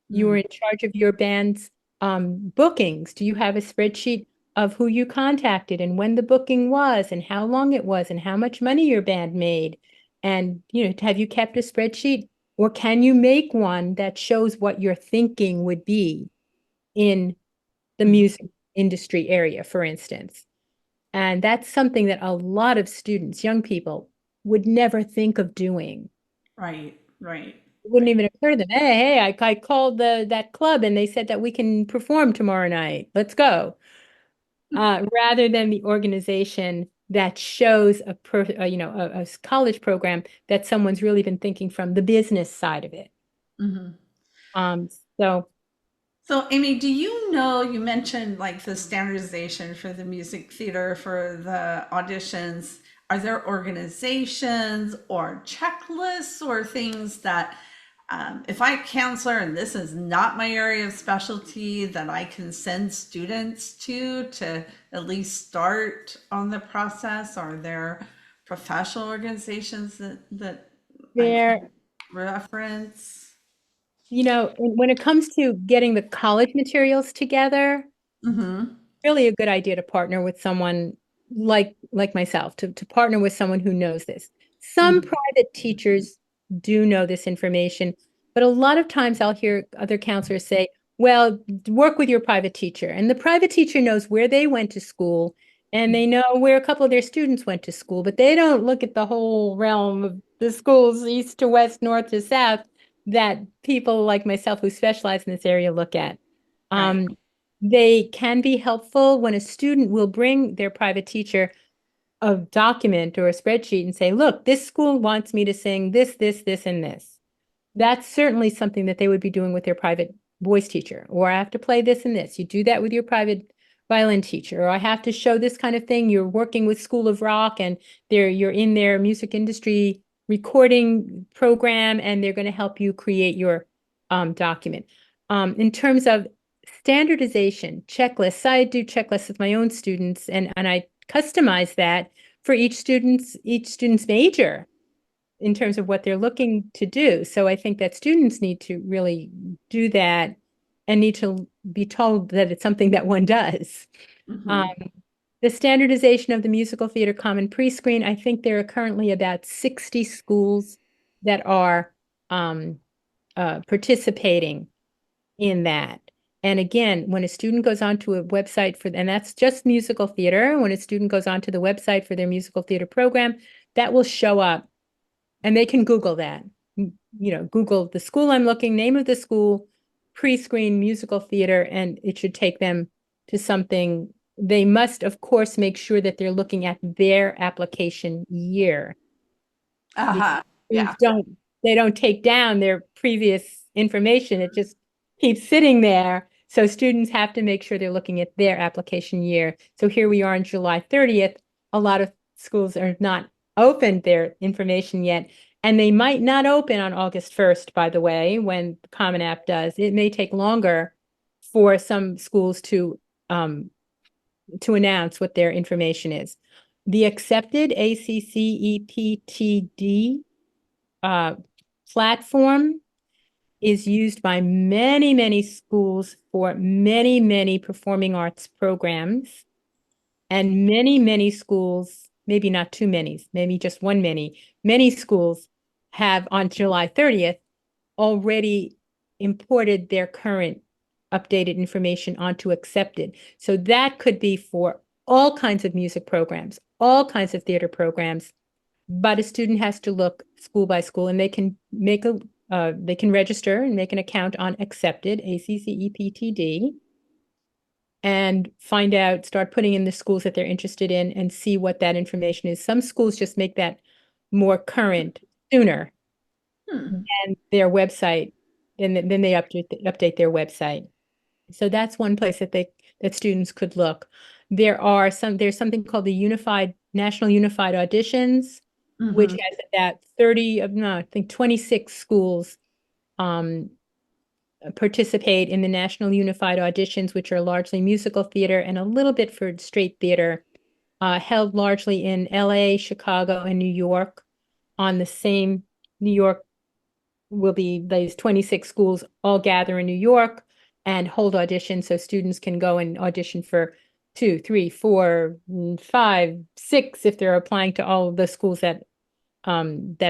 You were in charge of your band's bookings. Do you have a spreadsheet of who you contacted and when the booking was and how long it was and how much money your band made? And, have you kept a spreadsheet, or can you make one that shows what your thinking would be in the music industry area, for instance? And that's something that a lot of students, young people, would never think of doing. Right, right, It wouldn't even occur to them. Hey, I called that club and they said that we can perform tomorrow night. Let's go. Rather than the organization that shows a college program that someone's really been thinking from the business side of it. right. Um, so So, Amy, do you know, you mentioned like the standardization for the music theater for the auditions. are there organizations or checklists or things that if I counselor and this is not my area of specialty, that I can send students to at least start on the process? Are there professional organizations that I can There, reference? when it comes to getting the college materials together, Mm-hmm. really a good idea to partner with someone like myself, to partner with someone who knows this. Some Mm-hmm. private teachers do know this information, but a lot of times I'll hear other counselors say, well, work with your private teacher. And the private teacher knows where they went to school and they know where a couple of their students went to school, but they don't look at the whole realm of the schools, east to west, north to south, that people like myself who specialize in this area look at. Right. Um, they can be helpful when a student will bring their private teacher a document or a spreadsheet and say, look, this school wants me to sing this, this, this, and this. That's certainly something that they would be doing with their private voice teacher. Or I have to play this and this. You do that with your private violin teacher. Or I have to show this kind of thing. You're working with School of Rock and you're in their music industry recording program and they're going to help you create your document. In terms of standardization, checklists, I do checklists with my own students and I customize that for each student's major in terms of what they're looking to do. So I think that students need to really do that and need to be told that it's something that one does. Um, Mm-hmm. the standardization of the musical theater common pre-screen, I think there are currently about 60 schools that are participating in that. And again, when a student goes onto a website and that's just musical theater, when a student goes onto the website for their musical theater program, that will show up and they can Google that. Google the school I'm looking, name of the school, pre-screen musical theater, and it should take them to something. They must, of course, make sure that they're looking at their application year because Uh-huh. Yeah. students don't take down their previous information. It just keeps sitting there. So students have to make sure they're looking at their application year. So here we are on July 30th. A lot of schools are not opened their information yet. And they might not open on August 1st, by the way, when the Common App does. It may take longer for some schools to announce what their information is. The accepted ACCEPTD platform is used by many, many schools for many, many performing arts programs. And many, many schools, maybe not too many, maybe just many schools have on July 30th already imported their current updated information onto accepted. So that could be for all kinds of music programs, all kinds of theater programs, but a student has to look school by school and they can register and make an account on accepted ACCEPTD and start putting in the schools that they're interested in and see what that information is. Some schools just make that more current sooner Hmm. than their website, and then they update their website. So that's one place that students could look. There's something called the National Unified Auditions, which Mm-hmm. has about 30 of no, I think 26 schools um, participate in the National Unified Auditions, which are largely musical theater and a little bit for straight theater, held largely in LA, Chicago, and New York. On the same, New York will be these 26 schools all gather in New York and hold auditions so students can go and audition for 2, 3, 4, 5, 6 if they're applying to all of the schools that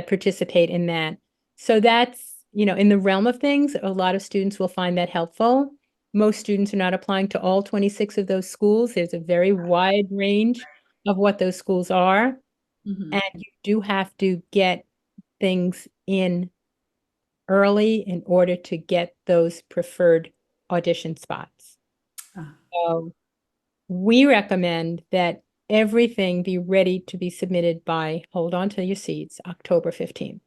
participate in that. So that's, in the realm of things, a lot of students will find that helpful. Most students are not applying to all 26 of those schools. There's a very wide range of what those schools are. Mm-hmm. And you do have to get things in early in order to get those preferred audition spots. Ah, So we recommend that everything be ready to be submitted by, hold on to your seats, October 15th.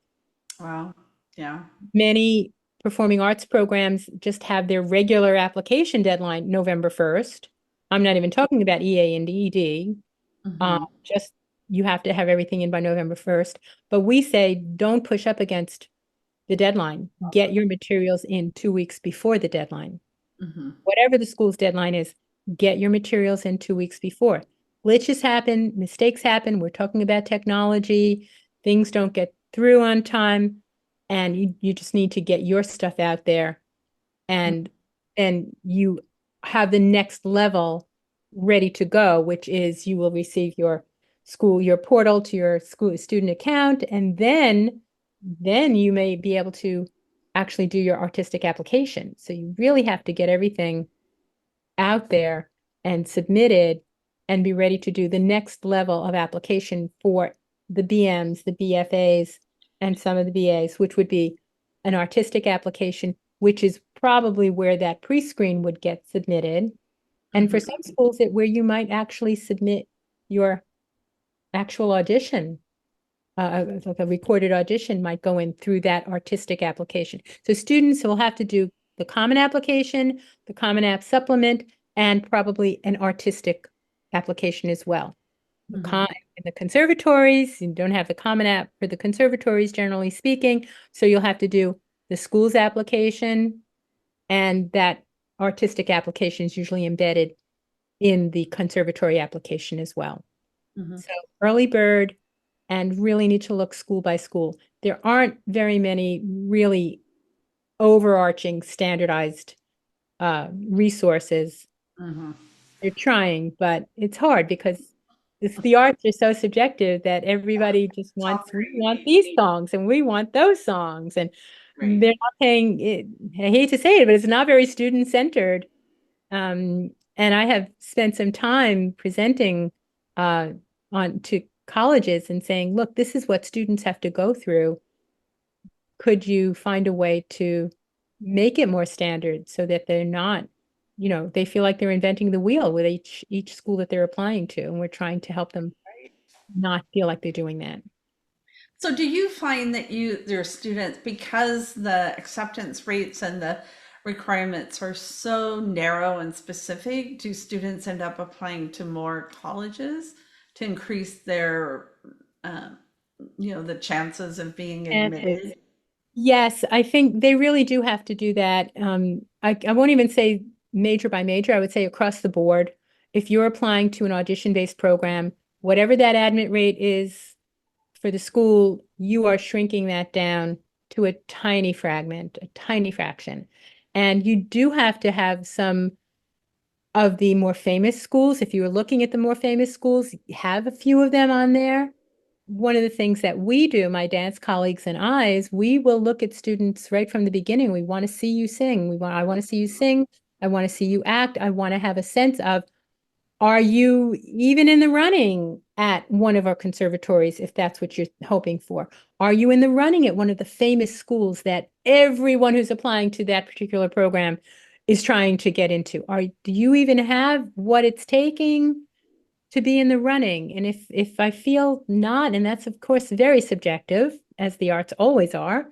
wow. Yeah. Many performing arts programs just have their regular application deadline November 1st. I'm not even talking about EA and ED. Mm-hmm. Just you have to have everything in by November 1st. But we say don't push up against the deadline. Get your materials in 2 weeks before the deadline. Mm-hmm. Whatever the school's deadline is, get your materials in 2 weeks before. Glitches happen, mistakes happen. We're talking about technology. Things don't get through on time, and you just need to get your stuff out there, and you have the next level ready to go, which is you will receive your portal to your school student account, and then you may be able to actually do your artistic application. So you really have to get everything out there and submitted and be ready to do the next level of application for the BMs, the BFAs, and some of the BAs, which would be an artistic application, which is probably where that pre-screen would get submitted. And for Mm-hmm. some schools, where you might actually submit your actual audition, like a recorded audition might go in through that artistic application. So students will have to do the common application, the common app supplement, and probably an artistic application as well. Mm-hmm. In the conservatories, you don't have the common app for the conservatories, generally speaking. So you'll have to do the school's application, and that artistic application is usually embedded in the conservatory application as well. Mm-hmm. So early bird, and really need to look school by school. There aren't very many really overarching standardized resources. Mm-hmm. They're trying, but it's hard because the arts are so subjective that everybody just It's all wants, we very want these songs and we want those songs. And great. they're not paying it. I hate to say it, but it's not very student centered. And I have spent some time presenting uh, on to colleges and saying, look, this is what students have to go through. Could you find a way to make it more standard so that they're not, they feel like they're inventing the wheel with each school that they're applying to, and we're trying to help them not feel like they're doing that. So do you find that your students, because the acceptance rates and the requirements are so narrow and specific, do students end up applying to more colleges to increase their, um, the chances of being Answers. admitted? Yes, I think they really do have to do that. I won't even say major by major. I would say across the board. If you're applying to an audition-based program, whatever that admit rate is for the school, you are shrinking that down to a tiny fragment, a tiny fraction. And you do have to have some of the more famous schools. If you're looking at the more famous schools, have a few of them on there. One of the things that we do, my dance colleagues and I, is we will look at students right from the beginning. We want to see you sing. I want to see you sing. I want to see you act. I want to have a sense of, are you even in the running at one of our conservatories, if that's what you're hoping for? Are you in the running at one of the famous schools that everyone who's applying to that particular program is trying to get into? Do you even have what it's taking to be in the running? And if I feel not, and that's of course very subjective, as the arts always are,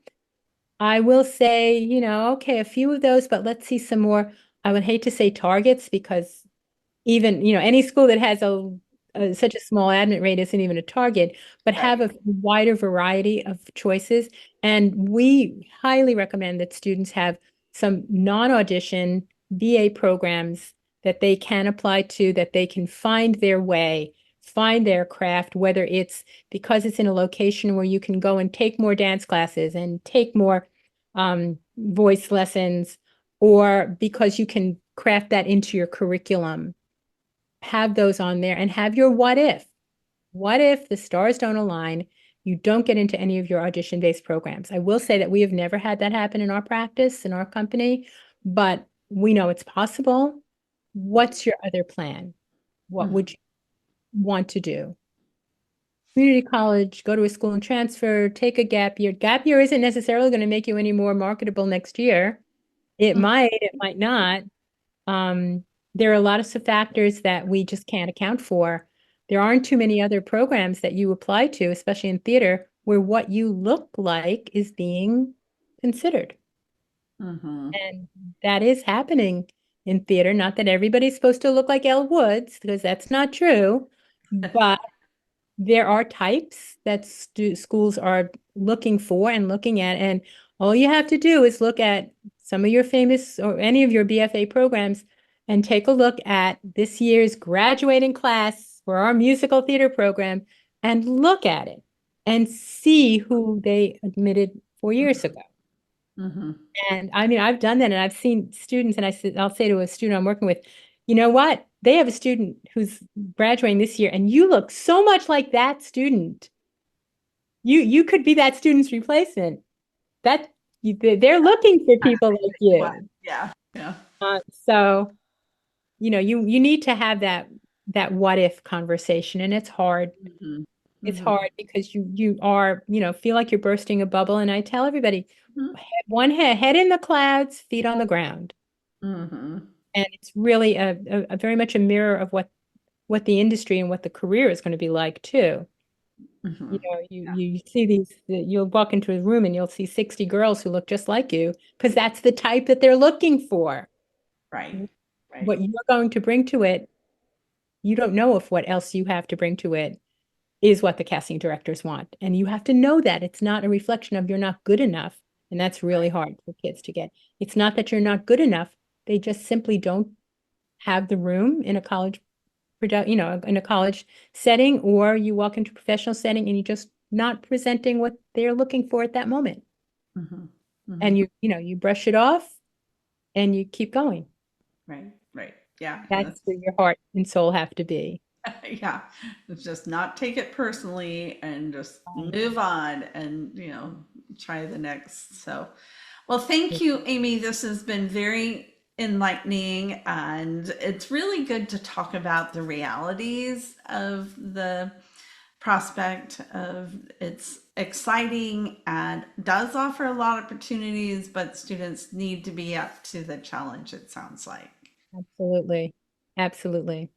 I will say, okay, a few of those, but let's see some more. I would hate to say targets because even, any school that has such a small admit rate isn't even a target, but have Right. a wider variety of choices. And we highly recommend that students have some non-audition BA programs that they can apply to, that they can find their way, find their craft, whether it's because it's in a location where you can go and take more dance classes and take more voice lessons, or because you can craft that into your curriculum. Have those on there and have your what if. What if the stars don't align? You don't get into any of your audition-based programs. I will say that we have never had that happen in our practice, in our company, but we know it's possible. What's your other plan? What Mhm. would you want to do? Community college, go to a school and transfer, take a gap year. Gap year isn't necessarily going to make you any more marketable next year. It might not. Um, there are a lot of factors that we just can't account for. There aren't too many other programs that you apply to, especially in theater, where what you look like is being considered. Mhm. And that is happening in theater. Not that everybody's supposed to look like Elle Woods, because that's not true. But there are types that schools are looking for and looking at, and all you have to do is look at some of your famous or any of your BFA programs and take a look at this year's graduating class for our musical theater program and look at it and see who they admitted 4 years ago. Mm-hmm. And I mean, I've done that and I've seen students, and I'll say to a student I'm working with, you know what? They have a student who's graduating this year, and you look so much like that student. You could be that student's replacement. That they're looking for people like What? you. Yeah. Yeah. So, you need to have that what if conversation, and it's hard. Mm-hmm. It's Mm-hmm. hard because you are, feel like you're bursting a bubble. And I tell everybody, Mm-hmm. one head in the clouds, feet on the ground. Mm-hmm. And it's really a very much a mirror of what the industry and what the career is going to be like too. Mm-hmm. You see you'll walk into a room and you'll see 60 girls who look just like you because that's the type that they're looking for. Right. Right. What you're going to bring to it, you don't know if what else you have to bring to it is what the casting directors want. And you have to know that it's not a reflection of you're not good enough. And that's really hard for kids to get. It's not that you're not good enough. They just simply don't have the room in a college in a college setting, or you walk into a professional setting and you're just not presenting what they're looking for at that moment. Mm-hmm. Mm-hmm. And you brush it off and you keep going. Right. Right. Yeah. That's where your heart and soul have to be. Yeah. It's just not take it personally and just move on and, try the next. So, well, thank you, Amy. This has been very enlightening, and it's really good to talk about the realities of the prospect of it's exciting and does offer a lot of opportunities, but students need to be up to the challenge, it sounds like. Absolutely. Absolutely.